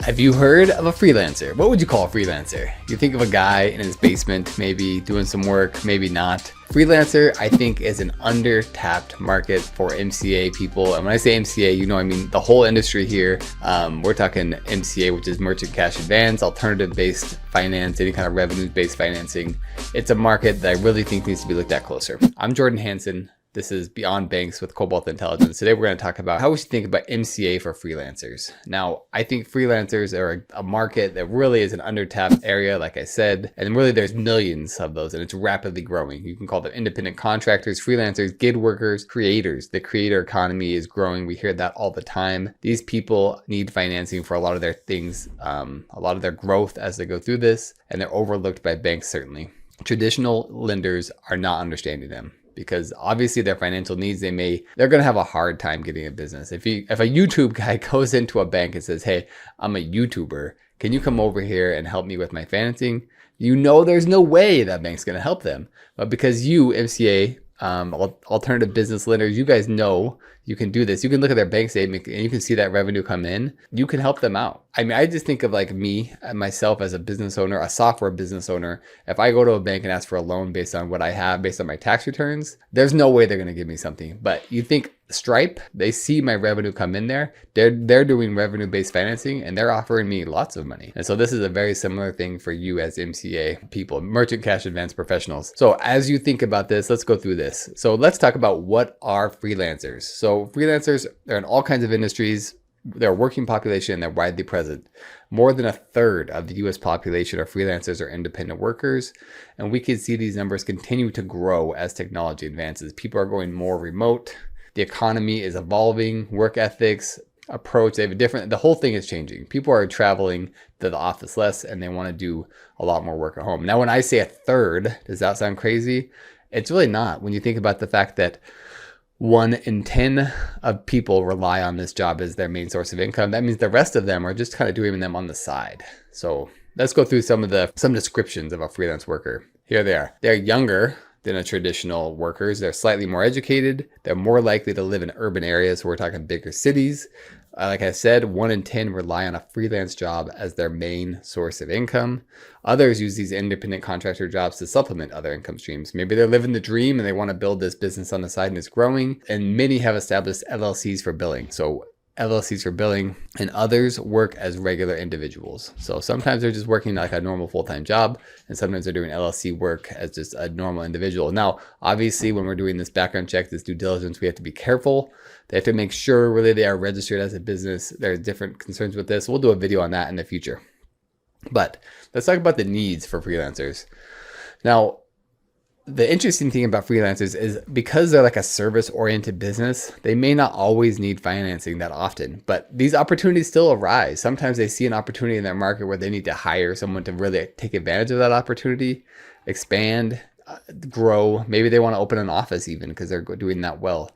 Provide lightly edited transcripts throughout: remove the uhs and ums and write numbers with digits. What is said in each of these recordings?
Have you heard of a freelancer? What would you call a freelancer? You think of a guy in his basement, maybe doing some work, maybe not. Freelancer, I think, is an under-tapped market for MCA people. And when I say MCA, you know, I mean the whole industry here. We're talking MCA, which is merchant cash advance, alternative-based finance, any kind of revenue-based financing. It's a market that I really think needs to be looked at closer. I'm Jordan Hansen. This is Beyond Banks with Cobalt Intelligence. Today we're going to talk about how we should think about MCA for freelancers. Now, I think freelancers are a market that really is an under-tapped area, like I said, and really there's millions of those and it's rapidly growing. You can call them independent contractors, freelancers, gig workers, creators. The creator economy is growing. We hear that all the time. These people need financing for a lot of their things, a lot of their growth as they go through this, and they're overlooked by banks certainly. Traditional lenders are not understanding them, because obviously their financial needs, they're going to have a hard time getting a business. If a YouTube guy goes into a bank and says, hey, I'm a YouTuber, can you come over here and help me with my financing? You know, there's no way that bank's going to help them. But because you, MCA, alternative business lenders, you guys know you can do this. You can look at their bank statement and you can see that revenue come in. You can help them out. I mean, I just think of like me, myself as a business owner, a software business owner. If I go to a bank and ask for a loan based on what I have, based on my tax returns, there's no way they're going to give me something. But you think Stripe, they see my revenue come in there. They're doing revenue-based financing and they're offering me lots of money. And so this is a very similar thing for you as MCA people, merchant cash advance professionals. So as you think about this, let's go through this. So let's talk about what are freelancers. So freelancers, they're in all kinds of industries. They're a working population and they're widely present. More than a third of the US population are freelancers or independent workers. And we can see these numbers continue to grow as technology advances. People are going more remote. The economy is evolving, work ethics, approach, they have a different, the whole thing is changing. People are traveling to the office less and they want to do a lot more work at home. Now, when I say a third, does that sound crazy? It's really not. When you think about the fact that 1 in 10 of people rely on this job as their main source of income, that means the rest of them are just kind of doing them on the side. So let's go through some descriptions of a freelance worker. Here they are. They're younger than a traditional workers. They're slightly more educated. They're more likely to live in urban areas. So we're talking bigger cities. Like I said, 1 in 10 rely on a freelance job as their main source of income. Others use these independent contractor jobs to supplement other income streams. Maybe they're living the dream and they want to build this business on the side and it's growing. And many have established LLCs for billing. So LLCs for billing, and others work as regular individuals. So sometimes they're just working like a normal full-time job, and sometimes they're doing LLC work as just a normal individual. Now, obviously, when we're doing this background check, this due diligence, we have to be careful. They have to make sure really they are registered as a business. There's different concerns with this. We'll do a video on that in the future. But let's talk about the needs for freelancers. Now, the interesting thing about freelancers is because they're like a service-oriented business, they may not always need financing that often, but these opportunities still arise. Sometimes they see an opportunity in their market where they need to hire someone to really take advantage of that opportunity, expand, grow. Maybe they want to open an office even because they're doing that well.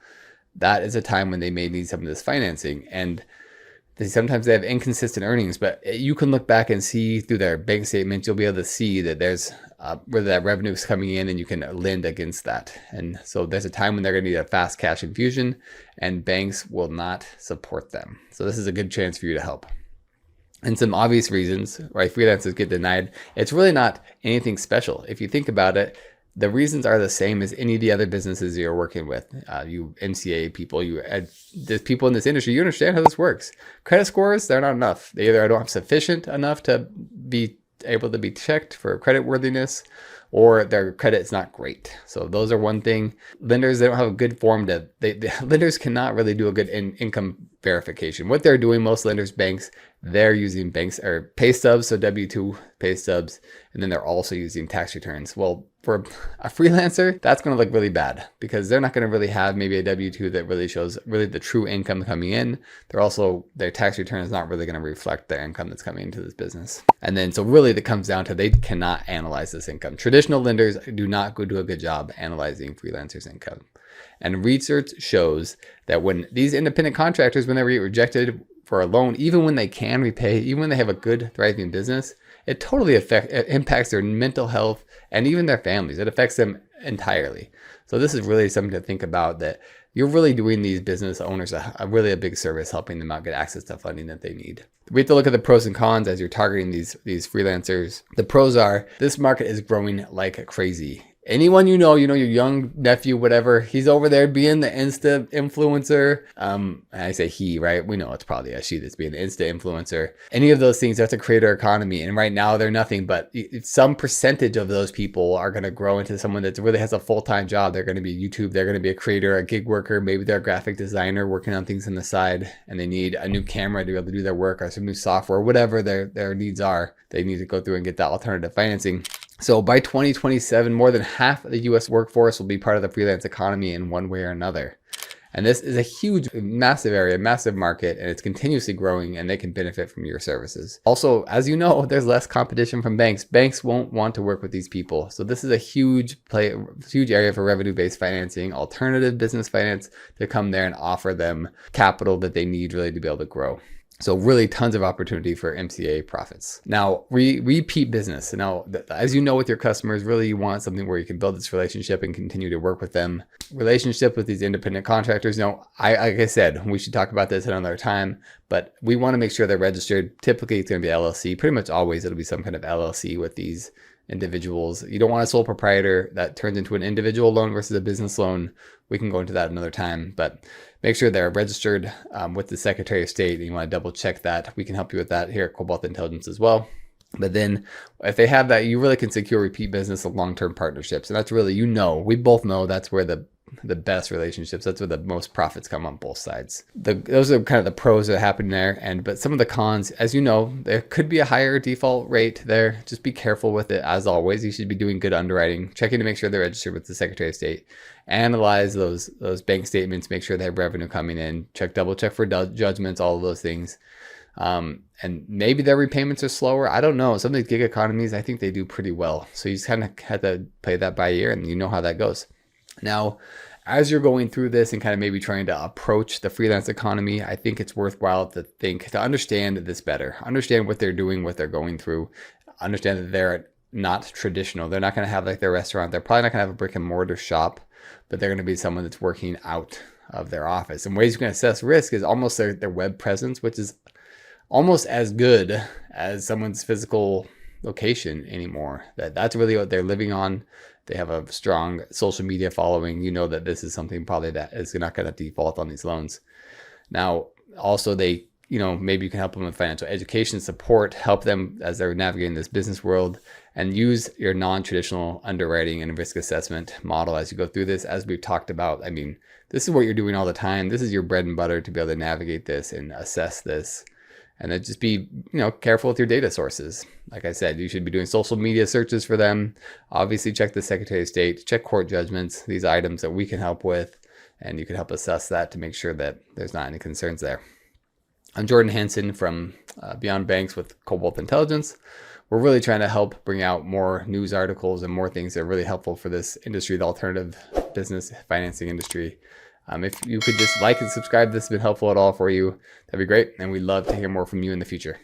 That is a time when they may need some of this financing. And sometimes they have inconsistent earnings, but you can look back and see through their bank statements, you'll be able to see that there's where that revenue is coming in and you can lend against that. And so there's a time when they're going to need a fast cash infusion and banks will not support them. So this is a good chance for you to help. And some obvious reasons why freelancers get denied, it's really not anything special. If you think about it, the reasons are the same as any of the other businesses you're working with. You MCA people, there's people in this industry, you understand how this works. Credit scores, they're not enough. They either don't have sufficient enough to be able to be checked for credit worthiness, or their credit is not great. So those are one thing. Lenders, they don't have a good form lenders cannot really do a good income verification. What they're doing, most lenders, banks, they're using banks or pay stubs, so W-2 pay stubs, and then they're also using tax returns. Well, for a freelancer, that's going to look really bad because they're not going to really have maybe a W-2 that really shows really the true income coming in. Their tax return is not really going to reflect the income that's coming into this business. And then so really it comes down to they cannot analyze this income. Traditional lenders do not do a good job analyzing freelancers' income. And research shows that when these independent contractors, when they get rejected for a loan, even when they can repay, even when they have a good thriving business, it totally impacts their mental health and even their families. It affects them entirely. So this is really something to think about, that you're really doing these business owners a really a big service, helping them out get access to funding that they need. We have to look at the pros and cons as you're targeting these freelancers. The pros are this market is growing like crazy. Anyone your young nephew, whatever, he's over there being the Insta influencer. And I say he, right? We know it's probably a she that's being the Insta influencer. Any of those things, that's a creator economy. And right now they're nothing, but some percentage of those people are going to grow into someone that really has a full-time job. They're going to be YouTube. They're going to be a creator, a gig worker. Maybe they're a graphic designer working on things on the side, and they need a new camera to be able to do their work, or some new software, whatever their needs are. They need to go through and get that alternative financing. So by 2027, more than half of the US workforce will be part of the freelance economy in one way or another. And this is a huge, massive area, massive market, and it's continuously growing, and they can benefit from your services. Also, as you know, there's less competition from banks. Banks won't want to work with these people. So this is a huge area for revenue-based financing, alternative business finance, to come there and offer them capital that they need really to be able to grow. So really tons of opportunity for MCA profits. Now, repeat business. Now, as you know with your customers, really you want something where you can build this relationship and continue to work with them. Relationship with these independent contractors. Now, like I said, we should talk about this at another time, but we want to make sure they're registered. Typically, it's going to be LLC. Pretty much always it'll be some kind of LLC with these individuals. You don't want a sole proprietor that turns into an individual loan versus a business loan. We can go into that another time, but make sure they're registered with the Secretary of State, and you want to double check that. We can help you with that here at Cobalt Intelligence as well. But then if they have that, you really can secure repeat business of long-term partnerships. And that's really, we both know that's where the best relationships, that's where the most profits come on both sides. Those are kind of the pros that happen there. But some of the cons, as you know, there could be a higher default rate there. Just be careful with it. As always, you should be doing good underwriting, checking to make sure they're registered with the Secretary of State. Analyze those bank statements, make sure they have revenue coming in, double check for judgments, all of those things. And maybe their repayments are slower. I don't know. Some of these gig economies, I think they do pretty well. So you just kind of have to play that by ear, and you know how that goes. Now, as you're going through this and kind of maybe trying to approach the freelance economy, I think it's worthwhile to understand this better, understand what they're doing, what they're going through, understand that they're not traditional. They're not going to have like their restaurant. They're probably not going to have a brick and mortar shop, but they're going to be someone that's working out of their office. And ways you can assess risk is almost their web presence, which is almost as good as someone's physical location anymore. That's really what they're living on. They have a strong social media following. You know that this is something probably that is not going to default on these loans. Now, also maybe you can help them with financial education support, help them as they're navigating this business world, and use your non-traditional underwriting and risk assessment model as you go through this. As we've talked about, I mean, this is what you're doing all the time. This is your bread and butter to be able to navigate this and assess this. And then just be, careful with your data sources. Like I said, you should be doing social media searches for them. Obviously, check the Secretary of State, check court judgments, these items that we can help with, and you can help assess that to make sure that there's not any concerns there. I'm Jordan Hansen from Beyond Banks with Cobalt Intelligence. We're really trying to help bring out more news articles and more things that are really helpful for this industry, the alternative business financing industry. If you could just like and subscribe, this has been helpful at all for you, that'd be great. And we'd love to hear more from you in the future.